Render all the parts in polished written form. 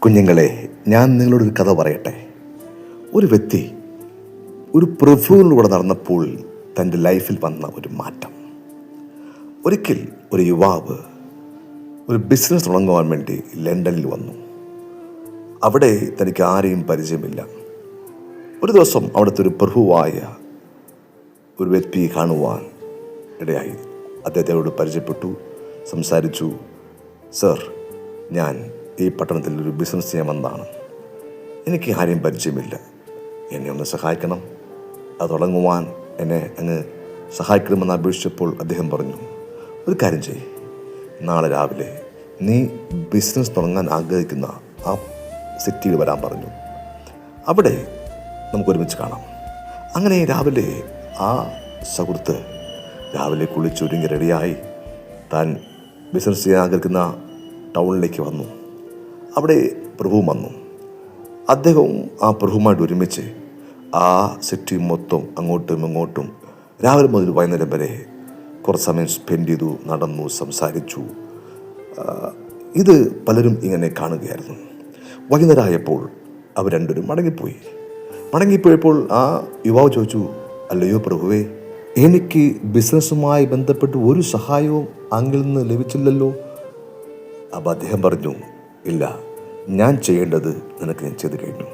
കുഞ്ഞുങ്ങളെ, ഞാൻ നിങ്ങളോടൊരു കഥ പറയട്ടെ. ഒരു വ്യക്തി ഒരു പ്രഭുവിലൂടെ നടന്നപ്പോൾ തൻ്റെ ലൈഫിൽ വന്ന ഒരു മാറ്റം. ഒരിക്കൽ ഒരു യുവാവ് ഒരു ബിസിനസ് തുടങ്ങുവാൻ വേണ്ടി ലണ്ടനിൽ വന്നു. അവിടെ തനിക്ക് ആരെയും പരിചയമില്ല. ഒരു ദിവസം അവിടുത്തെ ഒരു പ്രഭുവായ ഒരു വ്യക്തിയെ കാണുവാൻ ഇടയായി. അദ്ദേഹത്തോട് പരിചയപ്പെട്ടു, സംസാരിച്ചു. സർ, ഞാൻ ഈ പട്ടണത്തിൽ ഒരു ബിസിനസ് ചെയ്യാൻ വന്നതാണ്. എനിക്ക് ആരെയും പരിചയമില്ല, എന്നെ ഒന്ന് സഹായിക്കണം, അത് തുടങ്ങുവാൻ എന്നെ അങ്ങ് സഹായിക്കണമെന്ന് അപേക്ഷിച്ചപ്പോൾ അദ്ദേഹം പറഞ്ഞു, ഒരു കാര്യം ചെയ്യ്, നാളെ രാവിലെ നീ ബിസിനസ് തുടങ്ങാൻ ആഗ്രഹിക്കുന്ന ആ സിറ്റിയിൽ വരാൻ പറഞ്ഞു. അവിടെ നമുക്ക് ഒരുമിച്ച് കാണാം. അങ്ങനെ രാവിലെ ആ സുഹൃത്ത് രാവിലെ കുളിച്ചൊരുങ്ങി റെഡിയായി താൻ ബിസിനസ് ചെയ്യാൻ ആഗ്രഹിക്കുന്ന ടൗണിലേക്ക് വന്നു. അവിടെ പ്രഭുവും വന്നു. അദ്ദേഹവും ആ പ്രഭുവുമായിട്ട് ഒരുമിച്ച് ആ സിറ്റി മൊത്തം അങ്ങോട്ടും ഇങ്ങോട്ടും രാവിലെ മുതൽ വൈകുന്നേരം വരെ കുറച്ച് സമയം സ്പെൻഡ് ചെയ്തു, നടന്നു, സംസാരിച്ചു. ഇത് പലരും ഇങ്ങനെ കാണുകയായിരുന്നു. വൈകുന്നേരമായപ്പോൾ അവർ രണ്ടുപേരും മടങ്ങിപ്പോയപ്പോൾ ആ യുവാവ് ചോദിച്ചു, അല്ലയോ പ്രഭുവേ, എനിക്ക് ബിസിനസ്സുമായി ബന്ധപ്പെട്ട് ഒരു സഹായവും അങ്ങിൽ നിന്ന് ലഭിച്ചില്ലല്ലോ. അപ്പോൾ അദ്ദേഹം പറഞ്ഞു, ഇല്ല, ഞാൻ ചെയ്യേണ്ടത് നിനക്ക് ഞാൻ ചെയ്തു കഴിഞ്ഞു.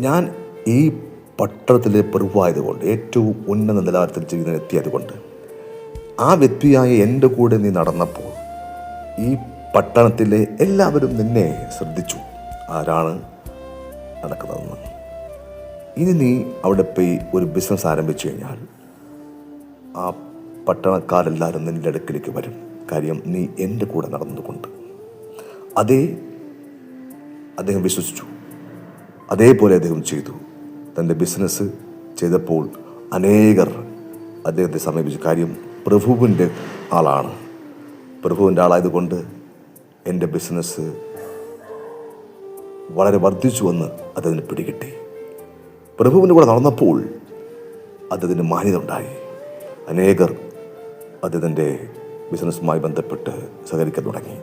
ഞാൻ ഈ പട്ടണത്തിലെ പ്രഭുവായതുകൊണ്ട്, ഏറ്റവും ഉന്നത നിലവാരത്തിൽ ജീവിതം എത്തിയതുകൊണ്ട്, ആ വ്യക്തിയായ എൻ്റെ കൂടെ നീ നടന്നപ്പോൾ ഈ പട്ടണത്തിലെ എല്ലാവരും നിന്നെ ശ്രദ്ധിച്ചു, ആരാണ് നടക്കുന്നതെന്ന്. ഇനി നീ അവിടെ പോയി ഒരു ബിസിനസ് ആരംഭിച്ചു കഴിഞ്ഞാൽ ആ പട്ടണക്കാരെല്ലാവരും നിൻ്റെ അടുക്കിലേക്ക് വരും. കാര്യം നീ എൻ്റെ കൂടെ നടന്നതുകൊണ്ട്. അദ്ദേഹം വിശ്വസിച്ചു. അതേപോലെ അദ്ദേഹം ചെയ്തു. തൻ്റെ ബിസിനസ് ചെയ്തപ്പോൾ അനേകർ അദ്ദേഹത്തെ സമീപിച്ചു. കാര്യം പ്രഭുവിൻ്റെ ആളാണ്. പ്രഭുവിൻ്റെ ആളായതുകൊണ്ട് എൻ്റെ ബിസിനസ് വളരെ വർദ്ധിച്ചുവെന്ന് അദ്ദേഹത്തിന് പിടികിട്ടി. പ്രഭുവിൻ്റെ കൂടെ നടന്നപ്പോൾ അദ്ദേഹത്തിന് മാന്യത ഉണ്ടായി. അനേകർ അദ്ദേഹത്തിൻ്റെ ബിസിനസ്സുമായി ബന്ധപ്പെട്ട് സഹകരിക്കാൻ തുടങ്ങി.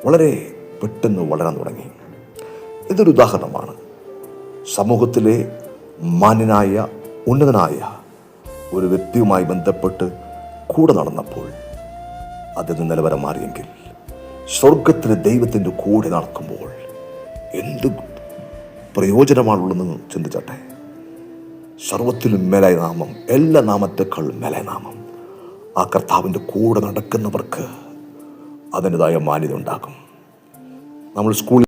വളരെ പെട്ടെന്ന് വളരാൻ തുടങ്ങി. ഇതൊരു ഉദാഹരണമാണ്. സമൂഹത്തിലെ മാന്യനായ ഉന്നതനായ ഒരു വ്യക്തിയുമായി ബന്ധപ്പെട്ട് കൂടെ നടന്നപ്പോൾ അതിന് നിലവാരം മാറിയെങ്കിൽ സ്വർഗത്തിലെ ദൈവത്തിൻ്റെ കൂടെ നടക്കുമ്പോൾ എന്ത് പ്രയോജനമാണുള്ളതെന്ന് ചിന്തിച്ചട്ടെ. സർവത്തിലും മേലായ നാമം, എല്ലാ നാമത്തെക്കാളും മേലായ നാമം. ആ കർത്താവിൻ്റെ കൂടെ നടക്കുന്നവർക്ക് അതിൻ്റെതായ മാന്യത ഉണ്ടാകും. നമ്മൾ സ്കൂളിൽ